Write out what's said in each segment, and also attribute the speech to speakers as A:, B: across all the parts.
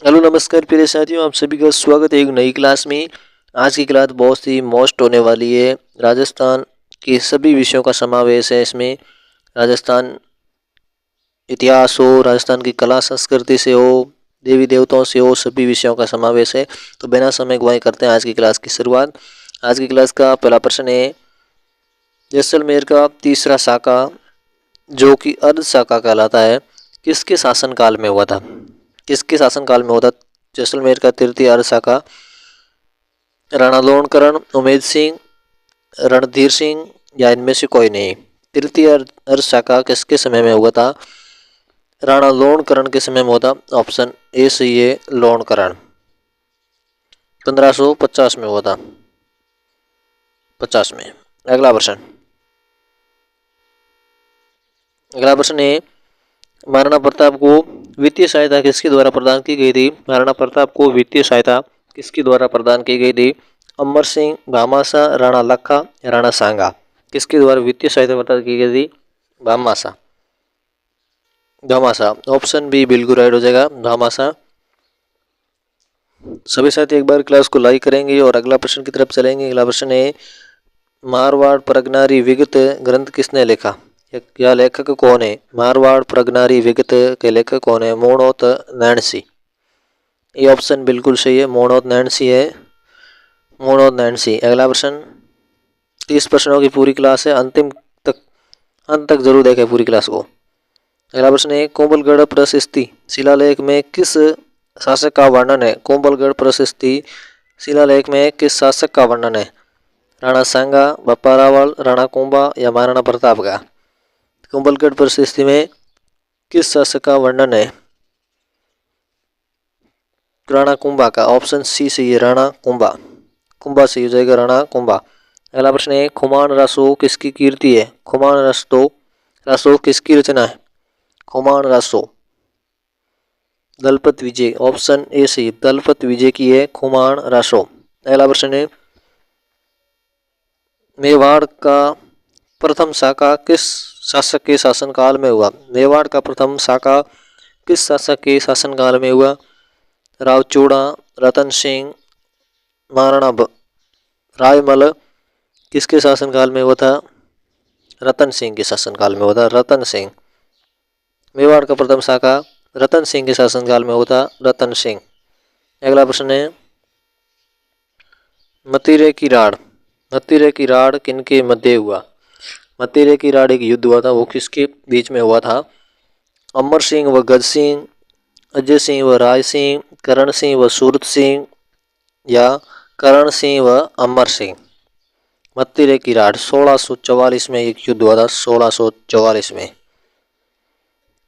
A: Hello नमस्कार प्रिय साथियों, आप सभी का स्वागत है एक नई क्लास में। आज की क्लास बहुत ही मस्त होने वाली है। राजस्थान के सभी विषयों का समावेश है इसमें। राजस्थान इतिहास हो, राजस्थान की कला संस्कृति से हो, देवी देवताओं से हो, सभी विषयों का समावेश है। तो बिना समय गवाए करते हैं आज की क्लास की शुरुआत। आज की क्लास का पहला प्रश्न है, जैसलमेर का तीसरा साका जो कि अर्ध साका कहलाता है, किसके शासनकाल में हुआ था? किसके शासनकाल में हुआ था जैसलमेर का तृतीय अर्ध साका? राणा लोणकरण, उमेद सिंह, रणधीर सिंह या इनमें से कोई नहीं। तृतीय अर्ध साका किसके समय में हुआ था? राणा लोणकरण के समय में हुआ था। ऑप्शन ए सही है, लोणकरण। 1550 में हुआ था, 50 में। अगला प्रश्न है, महाराणा प्रताप को वित्तीय सहायता किसके द्वारा प्रदान की गई थी? महाराणा प्रताप को वित्तीय सहायता किसके द्वारा प्रदान की गई थी? अमर सिंह, भामाशाह, राणा लखा, राणा सांगा। किसके द्वारा वित्तीय सहायता प्रदान की गई थी? भामाशाह। भामाशाह। ऑप्शन बी बिल्कुल राइट हो जाएगा, भामाशाह। सभी साथी एक बार क्लास को लाइक करेंगे और अगला प्रश्न की तरफ चलेंगे। अगला प्रश्न है, मारवाड़ प्रगनारी विगत ग्रंथ किसने लिखा? यह लेखक कौन है? मारवाड़ प्रगनारी विगत के लेखक कौन है? मोणोत नैणसी। ये ऑप्शन बिल्कुल सही है, मोणोत नैणसी है, मोणोत नैणसी। अगला प्रश्न, 30 प्रश्नों की पूरी क्लास है, अंत तक जरूर देखें पूरी क्लास को। अगला प्रश्न है, कोंबलगढ़ प्रशस्ति शिलालेख में किस शासक का वर्णन है? कोंबलगढ़ प्रशस्ति शिलालेख में किस शासक का वर्णन है? राणा सांगा, बप्पा रावल, राणा कुंभा या महाराणा प्रताप का? कुंभलगढ़ प्रशस्ति में किस शासक का वर्णन है? राणा कुंभा का। ऑप्शन सी सही है, राणा कुंभा। कुंभा सही हो जाएगा, राणा कुंभा। अगला प्रश्न है, खुमान रासो किसकी कीर्ति है? खुमान रासो किसकी रचना है? खुमान रासो दलपत विजय। ऑप्शन ए सही, दलपत विजय की है खुमान रासो। अगला प्रश्न है, मेवाड़ का प्रथम शाखा किस शासक के शासनकाल में हुआ? मेवाड़ का प्रथम शाखा किस शासक के शासनकाल में हुआ? रावचूड़ा, रतन सिंह, महाराणा रायमल किसके शासनकाल में हुआ था? रतन सिंह के शासनकाल में हुआ था, रतन सिंह। मेवाड़ का प्रथम शाखा रतन सिंह के शासनकाल में हुआ था, रतन सिंह। अगला प्रश्न है, मतीरे की राड़ किनके मध्य हुआ? मतीरे की राड़ एक युद्ध हुआ था, वो किसके बीच में हुआ था? अमर सिंह व गज सिंह, अजय सिंह व राय सिंह, करण सिंह व सूरत सिंह या करण सिंह व अमर सिंह? मत्तीरे की राड़ 1644 में एक युद्ध हुआ था, 1644 में,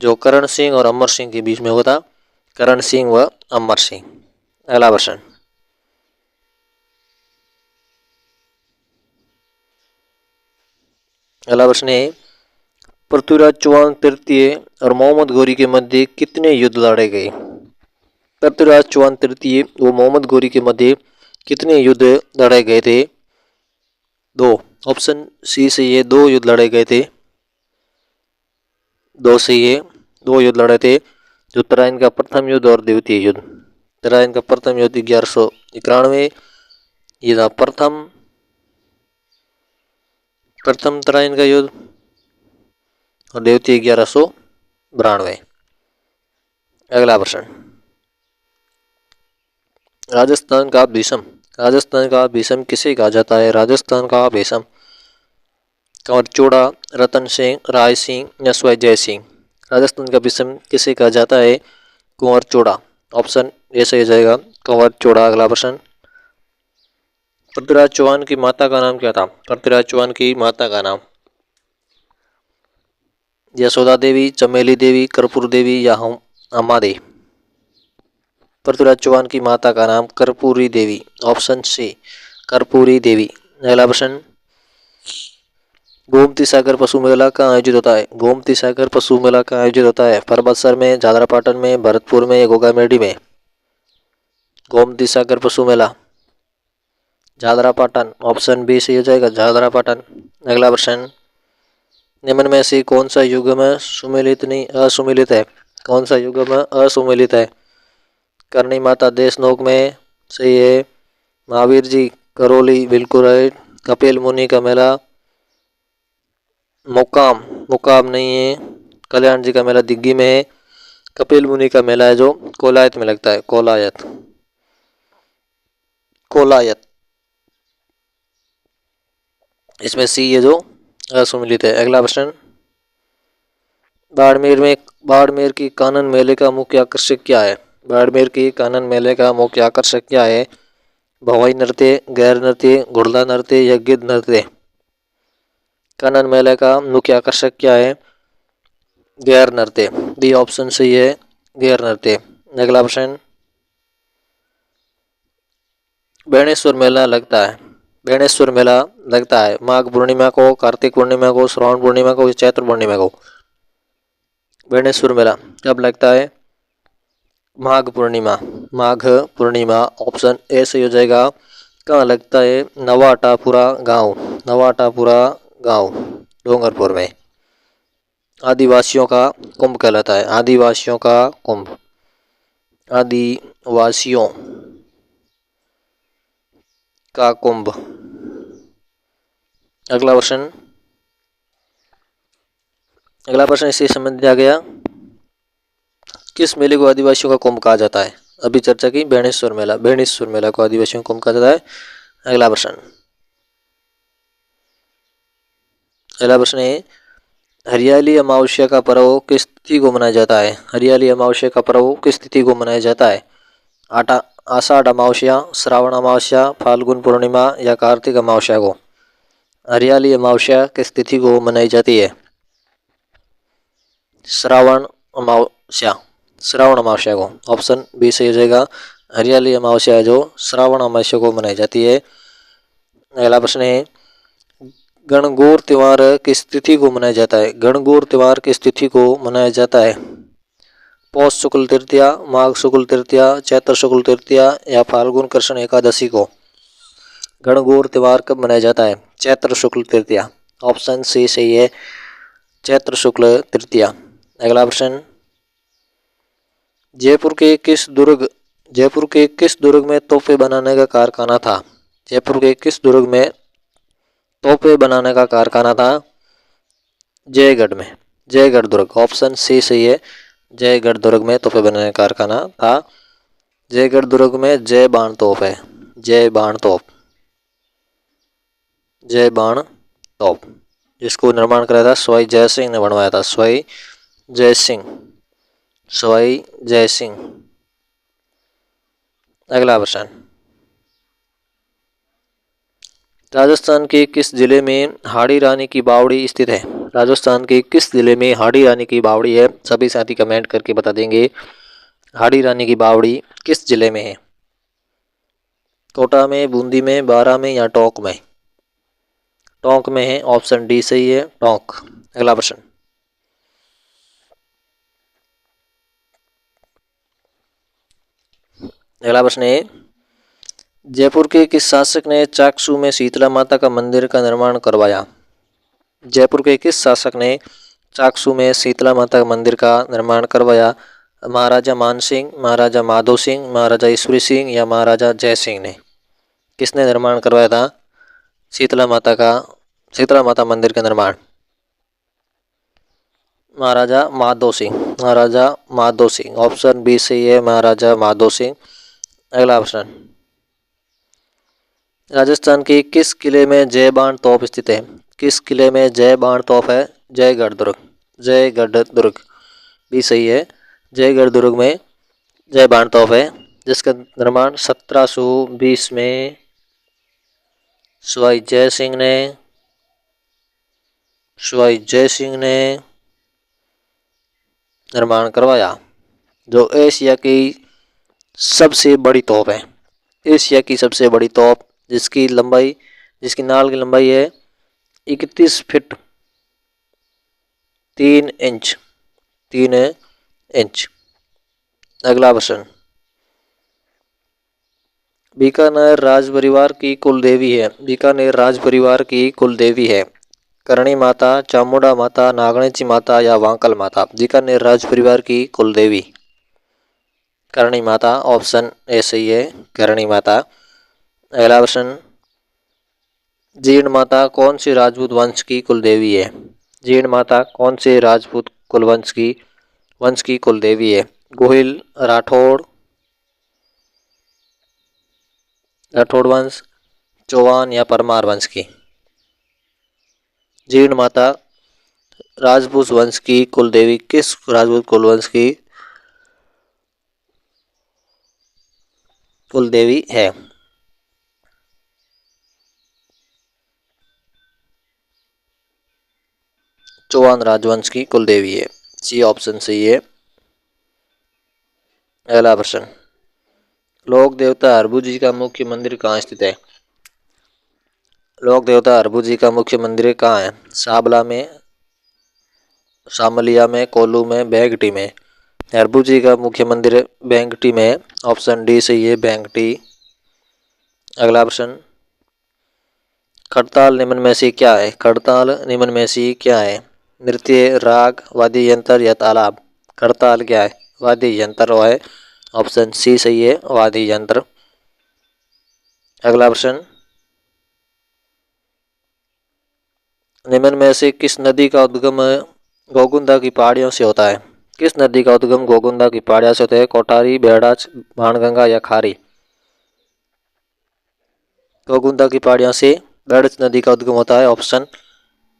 A: जो करण सिंह और अमर सिंह के बीच में हुआ था, करण सिंह व अमर सिंह। अगला प्रश्न, है, पृथ्वीराज चौहान तृतीय और मोहम्मद गौरी के मध्य कितने युद्ध लड़े गए? पृथ्वीराज चौहान तृतीय व मोहम्मद गौरी के मध्य कितने युद्ध लड़े गए थे? 2। ऑप्शन सी से ये 2 युद्ध लड़े गए थे, 2 से ये 2 युद्ध लड़े थे, जो तराइन का प्रथम युद्ध और द्वितीय युद्ध। तराइन का प्रथम युद्ध 1191, ये था प्रथम तराइन का युद्ध, और द्वितीय 1192। अगला प्रश्न, राजस्थान का भीषम किसे कहा जाता है? राजस्थान का भीषम कंवर चोड़ा, रतन सिंह, राय सिंह या स्वय जय सिंह? राजस्थान का भीषम किसे कहा जाता है? कुंवर चोड़ा। ऑप्शन ए सही जाएगा, कुंवर चोड़ा। अगला प्रश्न, पृथ्वीराज चौहान की माता का नाम क्या था? पृथ्वीराज चौहान की माता का नाम यशोदा देवी, चमेली देवी, कर्पूर देवी या हमादे? पृथ्वीराज चौहान की माता का नाम कर्पूरी देवी। ऑप्शन सी, कर्पूरी देवी। अगला प्रश्न, गोमती सागर पशु मेला कहाँ आयोजित होता है? गोमती सागर पशु मेला कहाँ आयोजित होता है? परबतसर में, झालरापाटन में, भरतपुर में, गोगामेडी में? गोमती सागर पशु मेला झालरापाटन। ऑप्शन बी सही हो जाएगा, झालरापाटन। अगला प्रश्न, निम्न में से कौन सा युग्म सुमेलित नहीं असुमेलित है? कौन सा युग्म असुमेलित है? करणी माता देशनोक में, सही है। महावीर जी करौली, बिल्कुल राइट। कपिल मुनि का मेला मुकाम, मुकाम नहीं है। कल्याण जी का मेला दिग्गी में है। कपिल मुनि का मेला है जो कोलायत में लगता है, कोलायत, कोलायत। इसमें सी है जो असुमिलित है। अगला प्रश्न, बाड़मेर की कानन मेले का मुख्य आकर्षक क्या है? बाड़मेर की कानन मेले का मुख्य आकर्षक क्या है? भवाई नृत्य, गैर नृत्य, घुड़ला नृत्य या गिद्ध नृत्य? कानन मेले का मुख्य आकर्षक क्या है? गैर नृत्य, बी ऑप्शन सही है, गैर नृत्य। अगला प्रश्न, बेणेश्वर मेला लगता है, बेणेश्वर मेला लगता है माघ पूर्णिमा को, कार्तिक पूर्णिमा को, श्रावण पूर्णिमा को, चैत्र पूर्णिमा को? बेणेश्वर मेला कब लगता है? माघ पूर्णिमा, माघ पूर्णिमा, ऑप्शन ए सही हो जाएगा। कहाँ लगता है? नवाटापुरा गांव, नवाटापुरा गांव डूंगरपुर में। आदिवासियों का कुंभ कहलाता है, आदिवासियों का कुंभ, आदिवासियों का कुंभ। अगला प्रश्न, अगला प्रश्न इससे संबंधित आ गया, किस मेले को आदिवासियों का कुंभ कहा जाता है? अभी चर्चा की बेणेश्वर मेला, बेणेश्वर मेला को आदिवासियों का कुंभ कहा जाता है। अगला प्रश्न, अगला प्रश्न है, हरियाली अमावस्या का पर्व किस तिथि को मनाया जाता है? हरियाली अमावस्या का पर्व किस तिथि को मनाया जाता है? आषाढ़ अमावस्या, श्रावण अमावस्या, फाल्गुन पूर्णिमा या कार्तिक अमावस्या को? हरियाली अमावस्या किस तिथि को मनाई जाती है? श्रावण अमावस्या, श्रावण अमावस्या को, ऑप्शन बी सही हो जाएगा। हरियाली अमावस्या है जो श्रावण अमावस्या को मनाई जाती है। अगला प्रश्न है, गणगौर त्योहार किस तिथि को मनाया जाता है? गणगौर त्योहार किस तिथि को मनाया जाता है? पौष शुक्ल तृतीया, माघ शुक्ल तृतीया, चैत्र शुक्ल तृतीया या फाल्गुन कृष्ण एकादशी को? गणगौर त्योहार कब मनाया जाता है? चैत्र शुक्ल तृतीया, ऑप्शन सी सही है, चैत्र शुक्ल तृतीया। अगला प्रश्न, जयपुर के किस दुर्ग में तोहफे बनाने का कारखाना था? जयपुर के किस दुर्ग में तोहफे बनाने का कारखाना था? जयगढ़ में, जयगढ़ दुर्ग, ऑप्शन सी सही है, जयगढ़ दुर्ग में तोहफे बनाने का कारखाना था। जयगढ़ दुर्ग में जय बाण तोप है, जय बाण तोप, जय बाण तोप, जिसको निर्माण कराया था सवाई जय सिंह ने बनवाया था, सवाई जय सिंह, सवाई जय सिंह। अगला प्रश्न, राजस्थान के किस जिले में हाड़ी रानी की बावड़ी स्थित है? राजस्थान के किस जिले में हाड़ी रानी की बावड़ी है? सभी साथी कमेंट करके बता देंगे हाड़ी रानी की बावड़ी किस जिले में है? कोटा में, बूंदी में, बारां में या टोंक में? टोंक में है, ऑप्शन डी सही है, टोंक। अगला प्रश्न, अगला प्रश्न है, जयपुर के किस शासक ने चाकसू में शीतला माता का मंदिर का निर्माण करवाया? जयपुर के किस शासक ने चाकसू में शीतला माता का मंदिर का निर्माण करवाया? महाराजा मान सिंह, महाराजा माधो सिंह, महाराजा ईश्वरी सिंह या महाराजा जय सिंह ने? किसने निर्माण करवाया था शीतला माता मंदिर का निर्माण? महाराजा माधो सिंह, महाराजा माधो सिंह, ऑप्शन बी सही है, महाराजा माधो सिंह। अगला प्रश्न, राजस्थान के किस किले में जय बाण तोप स्थित है? किस किले में जय बाण तोप है? जयगढ़ दुर्ग, जयगढ़ दुर्ग भी सही है, जयगढ़ दुर्ग में जय बाण तोप है, जिसका निर्माण 1720 में सवाई जय सिंह ने निर्माण करवाया, जो एशिया की सबसे बड़ी तोप है, एशिया की सबसे बड़ी तोप, जिसकी नाल की लंबाई है 31 फीट 3 इंच। अगला प्रश्न, बीकानेर राज परिवार की कुल देवी है? बीकानेर राज परिवार की कुल देवी है करणी माता, चामुंडा माता, नागणेची माता या वांकल माता? बीकानेर राज परिवार की कुल देवी करणी माता, ऑप्शन ए सही है, करणी माता। अगला प्रश्न, जीर्ण माता कौन सी राजपूत वंश की कुलदेवी है? जीर्ण माता कौन से राजपूत वंश की कुलदेवी है? गोहिल, राठौड़ वंश, चौहान या परमार वंश की? जीर्ण माता राजपूत वंश की कुलदेवी किस राजपूत कुलवंश की कुलदेवी है? चौहान राजवंश की कुलदेवी है, सी ऑप्शन सही है। अगला प्रश्न, लोक देवता हरभू जी का मुख्य मंदिर कहाँ स्थित है? लोक देवता हरभू जी का मुख्य मंदिर कहाँ है? साबला में, शामलिया में, कोल्लू में, बेंगटी में? हरभू जी का मुख्य मंदिर बेंगटी में, ऑप्शन डी सही है, बेंगटी। अगला प्रश्न, खड़ताल निम्न में से क्या है? खड़ताल निम्न में से क्या है? नृत्य, राग, वाद्य यंत्र या तालाब? खड़ताल क्या है? वाद्य यंत्र है, ऑप्शन सी सही है, वाद्य यंत्र। अगला प्रश्न, निम्न में से किस नदी का उद्गम गोगुंदा की पहाड़ियों से होता है? किस नदी का उद्गम गोगुंदा की पहाड़ियों से होता है? कोठारी, बेड़ाच, बाणगंगा या खारी? गोगुंदा की पहाड़ियों से बेड़च नदी का उद्गम होता है, ऑप्शन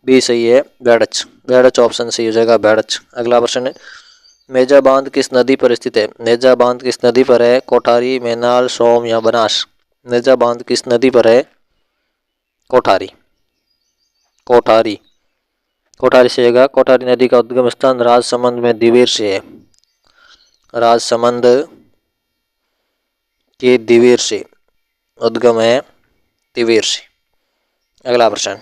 A: बी सही है, बेड़च। बेड़च ऑप्शन सही हो जाएगा, बेड़च। अगला प्रश्न है, मेजा बांध किस नदी पर स्थित है? मेजा बांध किस नदी पर है? कोठारी, मैनाल, सोम या बनास? मेजा बांध किस नदी पर है? कोठारी, कोठारी, कोठारी से होगा। कोठारी नदी का उद्गम स्थान राजसमंद में दिवेर से है, राजसमंद के दिवेर से उद्गम है, दिवेर से। अगला प्रश्न,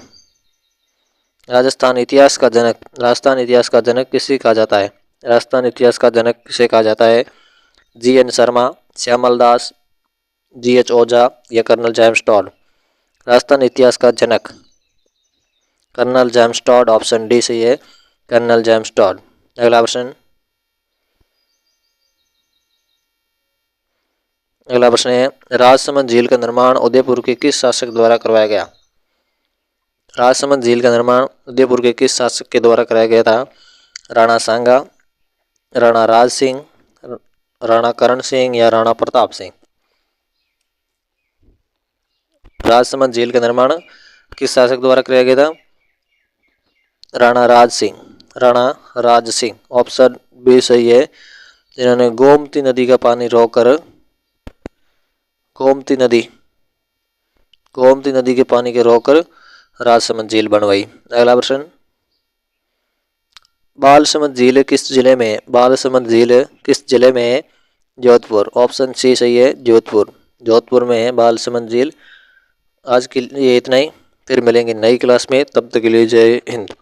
A: राजस्थान इतिहास का जनक किसे कहा जाता है? राजस्थान इतिहास का जनक किसे कहा जाता है? जी.एन. शर्मा, श्यामल दास, जी.एच. ओझा या कर्नल जेम्स टॉड? राजस्थान इतिहास का जनक colonel James Tod, option D सही है, कर्नल जेम्स टॉड। अगला प्रश्न, है, राजसमंद झील का निर्माण उदयपुर के किस शासक द्वारा करवाया गया? राजसमंद झील का निर्माण उदयपुर के किस शासक के द्वारा कराया गया था? राणा सांगा, राणा राज सिंह, राणा करण सिंह या राणा प्रताप सिंह? राजसमंद झील का निर्माण किस शासक द्वारा कराया गया था? राणा राज सिंह, राणा राज सिंह, ऑप्शन बी सही है, जिन्होंने गोमती नदी का पानी रोककर गोमती नदी के पानी के रोककर राजसमंद झील बनवाई। अगला प्रश्न, बालसमंद झील किस जिले में है? बालसमंद झील किस जिले में है? जोधपुर, ऑप्शन सी सही है, जोधपुर, जोधपुर में है बालसमंद झील। आज के लिए इतना ही, फिर मिलेंगे नई क्लास में, तब तक के लिए जय हिंद।